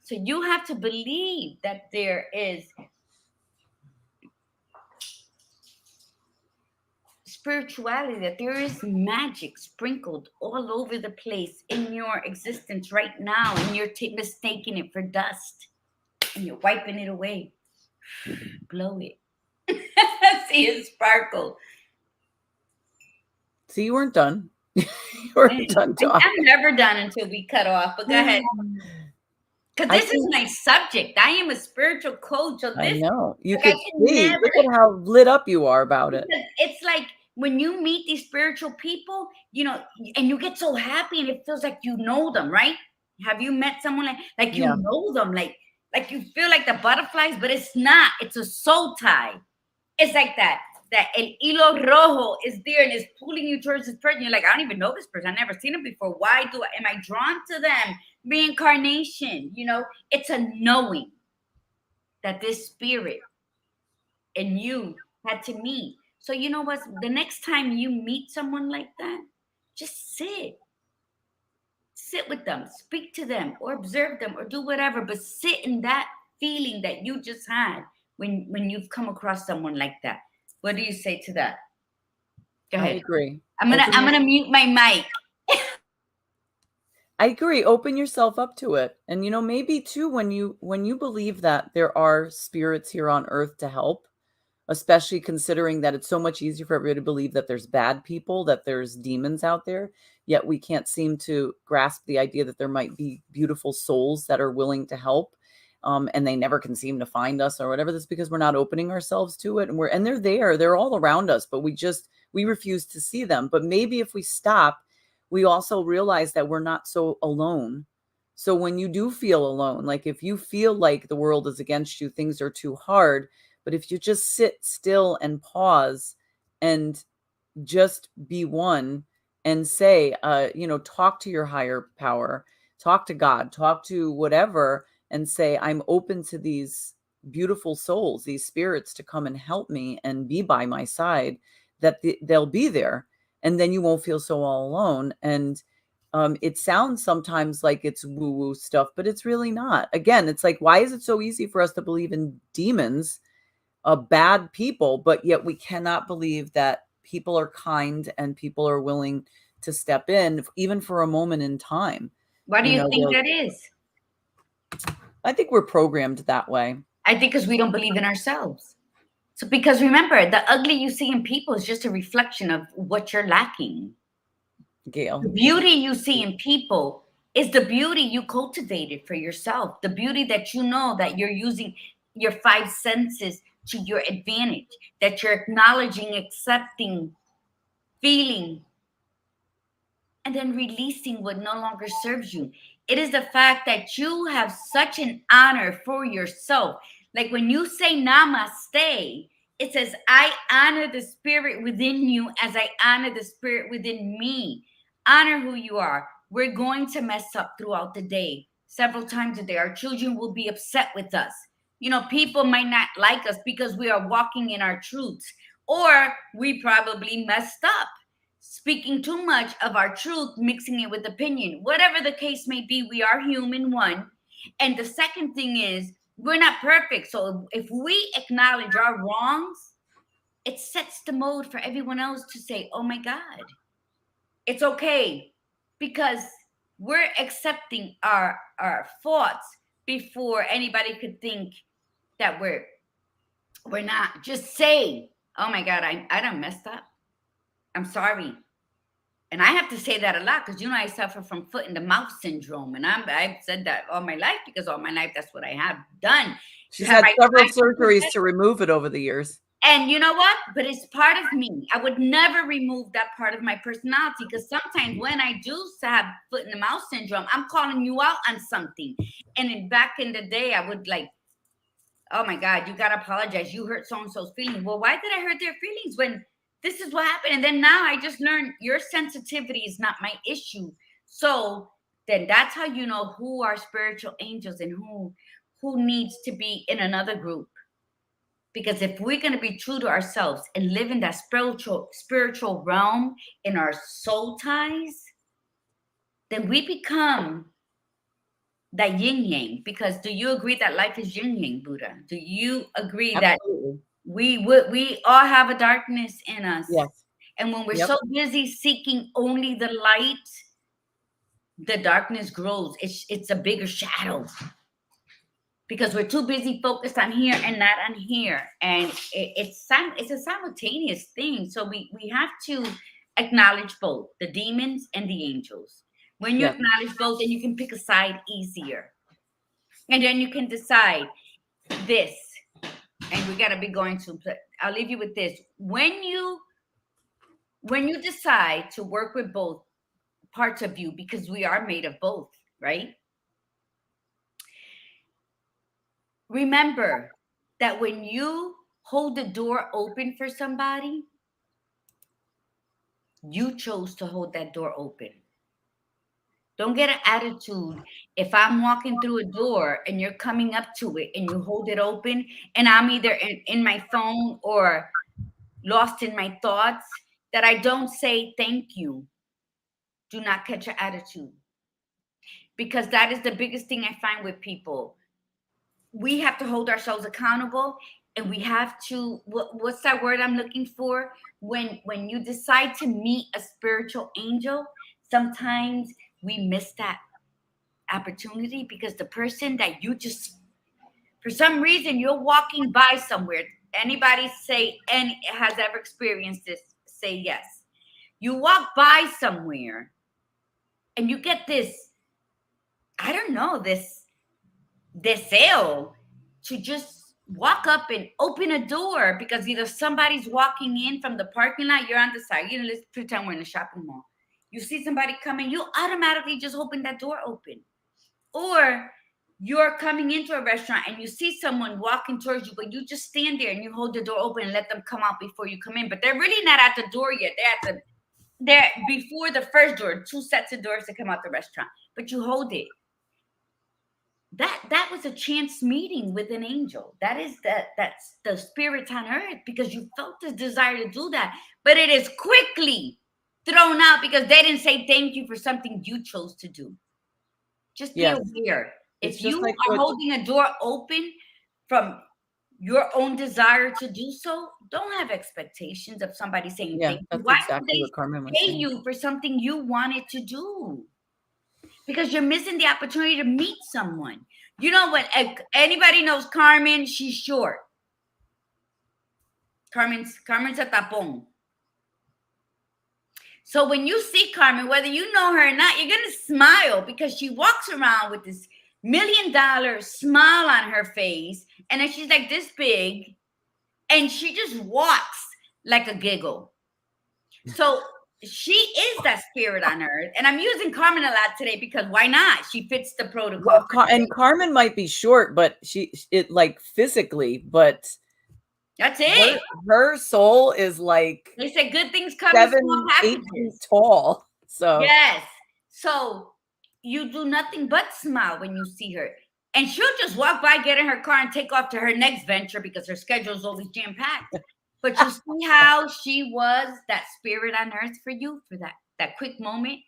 [SPEAKER 2] So you have to believe that there is spirituality, that there is magic sprinkled all over the place in your existence right now, and you're mistaking it for dust. And you're wiping it away. Blow it. See it sparkle.
[SPEAKER 1] See, you weren't done. You weren't done talking.
[SPEAKER 2] I'm never done until we cut off, but go ahead. Because this is my subject. I am a spiritual coach. So
[SPEAKER 1] I know. You
[SPEAKER 2] like,
[SPEAKER 1] could see. Look at how lit up you are about it.
[SPEAKER 2] It's like when you meet these spiritual people, and you get so happy and it feels like you know them, right? Have you met someone like you know them, like you feel like the butterflies, but it's not. It's a soul tie. It's like that el hilo rojo is there and it's pulling you towards this person. You're like, I don't even know this person. I've never seen him before. Why am I drawn to them? Reincarnation, it's a knowing that this spirit and you had to meet. So you know what? The next time you meet someone like that, just sit with them, speak to them, or observe them, or do whatever, but sit in that feeling that you just had when you've come across someone like that. What do you say to that? Go ahead.
[SPEAKER 1] I agree.
[SPEAKER 2] I'm gonna mute my mic.
[SPEAKER 1] I agree. Open yourself up to it. And maybe too, when you believe that there are spirits here on earth to help, especially considering that it's so much easier for everybody to believe that there's bad people, that there's demons out there, yet we can't seem to grasp the idea that there might be beautiful souls that are willing to help. And they never can seem to find us or whatever. That's because we're not opening ourselves to it. And they're there, they're all around us, but we refuse to see them. But maybe if we stop, we also realize that we're not so alone. So when you do feel alone, like if you feel like the world is against you, things are too hard, but if you just sit still and pause and just be one and say, talk to your higher power, talk to God, talk to whatever, and say, I'm open to these beautiful souls, these spirits to come and help me and be by my side, that they'll be there. And then you won't feel so all alone. And it sounds sometimes like it's woo-woo stuff, but it's really not. Again, it's like, why is it so easy for us to believe in demons, bad people, but yet we cannot believe that people are kind and people are willing to step in, even for a moment in time?
[SPEAKER 2] Why do you think that is?
[SPEAKER 1] I think we're programmed that way.
[SPEAKER 2] I think because we don't believe in ourselves. So because remember, the ugly you see in people is just a reflection of what you're lacking.
[SPEAKER 1] Gail.
[SPEAKER 2] The beauty you see in people is the beauty you cultivated for yourself. The beauty that you know that you're using your five senses to your advantage, that you're acknowledging, accepting, feeling, and then releasing what no longer serves you. It is the fact that you have such an honor for yourself. Like when you say namaste, it says, I honor the spirit within you as I honor the spirit within me. Honor who you are. We're going to mess up throughout the day, several times a day. Our children will be upset with us. People might not like us because we are walking in our truths, or we probably messed up, speaking too much of our truth, mixing it with opinion. Whatever the case may be, we are human, one. And the second thing is, we're not perfect. So if we acknowledge our wrongs, it sets the mode for everyone else to say, oh my God, it's okay. Because we're accepting our thoughts before anybody could think that we're not. Just say, oh my God, I done messed up. I'm sorry. And I have to say that a lot because, I suffer from foot in the mouth syndrome. And I've said that all my life because all my life, that's what I have done.
[SPEAKER 1] She's had several surgeries to remove it over the years.
[SPEAKER 2] And you know what? But it's part of me. I would never remove that part of my personality because sometimes when I do have foot in the mouth syndrome, I'm calling you out on something. And back in the day, I would like, oh my God, you got to apologize. You hurt so-and-so's feelings. Well, why did I hurt their feelings when this is what happened? And then now I just learned your sensitivity is not my issue. So then that's how you know who are spiritual angels and who needs to be in another group. Because if we're going to be true to ourselves and live in that spiritual realm in our soul ties, then we become that yin yang. Because do you agree that life is yin yang, Buddha? Do you agree
[SPEAKER 1] Absolutely.
[SPEAKER 2] that we all have a darkness in us?
[SPEAKER 1] Yes.
[SPEAKER 2] And when we're so busy seeking only the light, the darkness grows. It's a bigger shadow. Because we're too busy focused on here and not on here. And it's a simultaneous thing. So we have to acknowledge both the demons and the angels. When you acknowledge both, then you can pick a side easier. And then you can decide this. And we got to be going to, I'll leave you with this. When you decide to work with both parts of you, because we are made of both, right? Remember that when you hold the door open for somebody, you chose to hold that door open. Don't get an attitude. If I'm walking through a door and you're coming up to it and you hold it open and I'm either in my phone or lost in my thoughts, that I don't say thank you. Do not catch an attitude. Because that is the biggest thing I find with people. We have to hold ourselves accountable, and we have to, what's that word I'm looking for? When you decide to meet a spiritual angel, sometimes we miss that opportunity because the person that you just, for some reason, you're walking by somewhere anybody say any has ever experienced this, say yes. You walk by somewhere and you get this, I don't know, this deseo to just walk up and open a door because either somebody's walking in from the parking lot, you're on the side, let's pretend we're in a shopping mall. You see somebody coming, you automatically just open that door open. Or you're coming into a restaurant and you see someone walking towards you, but you just stand there and you hold the door open and let them come out before you come in. But they're really not at the door yet. They're before the first door, 2 sets of doors to come out the restaurant, but you hold it. That was a chance meeting with an angel. That's the spirits on earth, because you felt this desire to do that, but it is quickly thrown out because they didn't say thank you for something you chose to do. Just be aware. If you are holding a door open from your own desire to do so, don't have expectations of somebody saying thank you. Why
[SPEAKER 1] exactly what Carmen was saying.
[SPEAKER 2] Pay you for something you wanted to do? Because you're missing the opportunity to meet someone. You know what? Anybody knows Carmen? She's short. Carmen's a tapón. So when you see Carmen, whether you know her or not, you're going to smile because she walks around with this $1 million smile on her face. And then she's like this big and she just walks like a giggle. So she is that spirit on earth. And I'm using Carmen a lot today because why not? She fits the protocol.
[SPEAKER 1] Well, and Carmen might be short, but it like physically, but
[SPEAKER 2] that's it.
[SPEAKER 1] Her soul is like,
[SPEAKER 2] they say good things come
[SPEAKER 1] 7,
[SPEAKER 2] in small
[SPEAKER 1] 8 feet tall. So
[SPEAKER 2] yes. So you do nothing but smile when you see her. And she'll just walk by, get in her car, and take off to her next venture because her schedule is always jam-packed. But you see how she was that spirit on earth for you for that quick moment.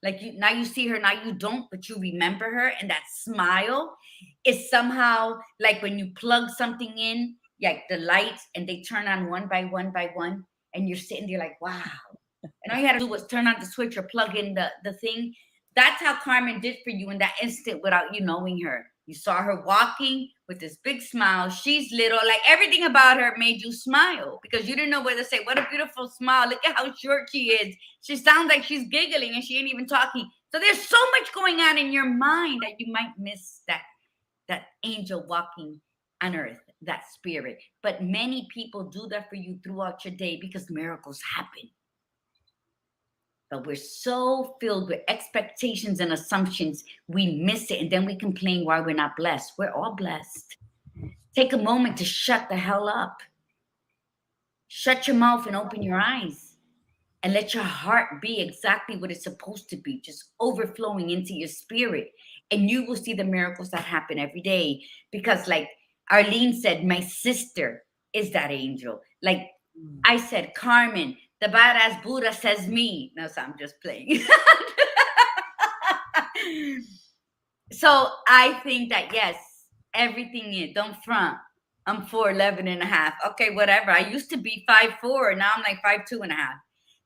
[SPEAKER 2] Like now you see her, now you don't, but you remember her. And that smile is somehow like when you plug something in, like the lights, and they turn on one by one by one. And you're sitting there like, wow. And all you had to do was turn on the switch or plug in the thing. That's how Carmen did for you in that instant without you knowing her. You saw her walking with this big smile. She's little. Like everything about her made you smile because you didn't know whether to say, what a beautiful smile. Look at how short she is. She sounds like she's giggling and she ain't even talking. So there's so much going on in your mind that you might miss that angel walking on earth, that spirit. But many people do that for you throughout your day because miracles happen. But we're so filled with expectations and assumptions, we miss it. And then we complain why we're not blessed. We're all blessed. Take a moment to shut the hell up. Shut your mouth and open your eyes. And let your heart be exactly what it's supposed to be, just overflowing into your spirit. And you will see the miracles that happen every day. Because like Arlene said, my sister is that angel. Like I said, Carmen, the badass Buddha says me. No, so I'm just playing. So I think that, yes, everything is, don't front. I'm 4'11 and a half. Okay, whatever. I used to be 5'4". Now I'm like 5'2 and a half.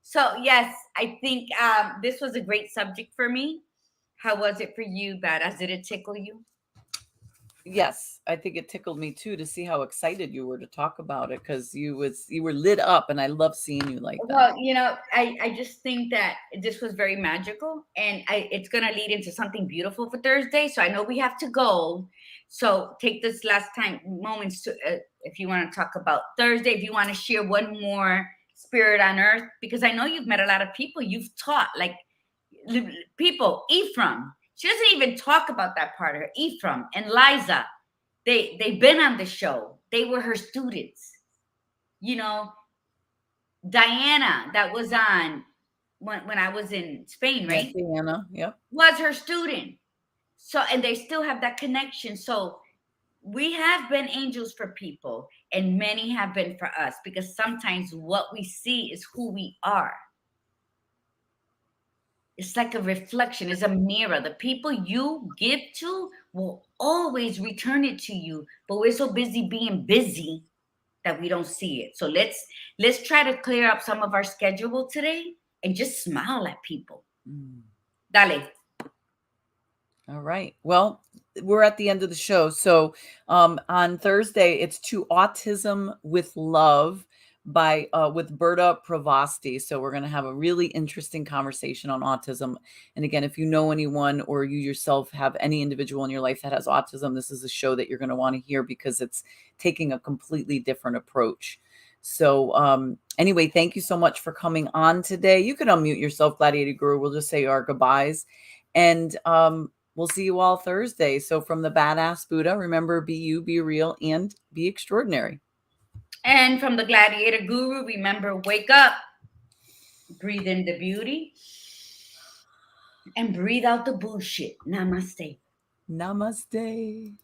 [SPEAKER 2] So, yes, I think this was a great subject for me. How was it for you, Badass? Did it tickle you?
[SPEAKER 1] Yes, I think it tickled me too to see how excited you were to talk about it because you were lit up, and I love seeing you like that.
[SPEAKER 2] Well, I just think that this was very magical, and it's gonna lead into something beautiful for Thursday. So I know we have to go. So take this last time moments to if you want to talk about Thursday, if you want to share one more spirit on earth, because I know you've met a lot of people you've taught, like people, Ephraim. She doesn't even talk about that part of her. Ephraim and Liza, they've been on the show. They were her students. Diana, that was on when I was in Spain, right?
[SPEAKER 1] Yes, Diana, yep.
[SPEAKER 2] Was her student. So, and they still have that connection. So we have been angels for people, and many have been for us, because sometimes what we see is who we are. It's like a reflection, it's a mirror. The people you give to will always return it to you. But we're so busy being busy that we don't see it. So let's try to clear up some of our schedule today and just smile at people. Dale.
[SPEAKER 1] All right. Well, we're at the end of the show. So on Thursday, it's To Autism with Love by with Berta Pravasti. So we're going to have a really interesting conversation on autism. And again, if you know anyone or you yourself have any individual in your life that has autism, this is a show that you're going to want to hear because it's taking a completely different approach. So anyway, thank you so much for coming on today. You can unmute yourself, Gladiator Guru. We'll just say our goodbyes. And we'll see you all Thursday. So from the Badass Buddha, remember, be you, be real, and be extraordinary.
[SPEAKER 2] And from the Gladiator Guru, remember, wake up, breathe in the beauty, and breathe out the bullshit. Namaste.
[SPEAKER 1] Namaste.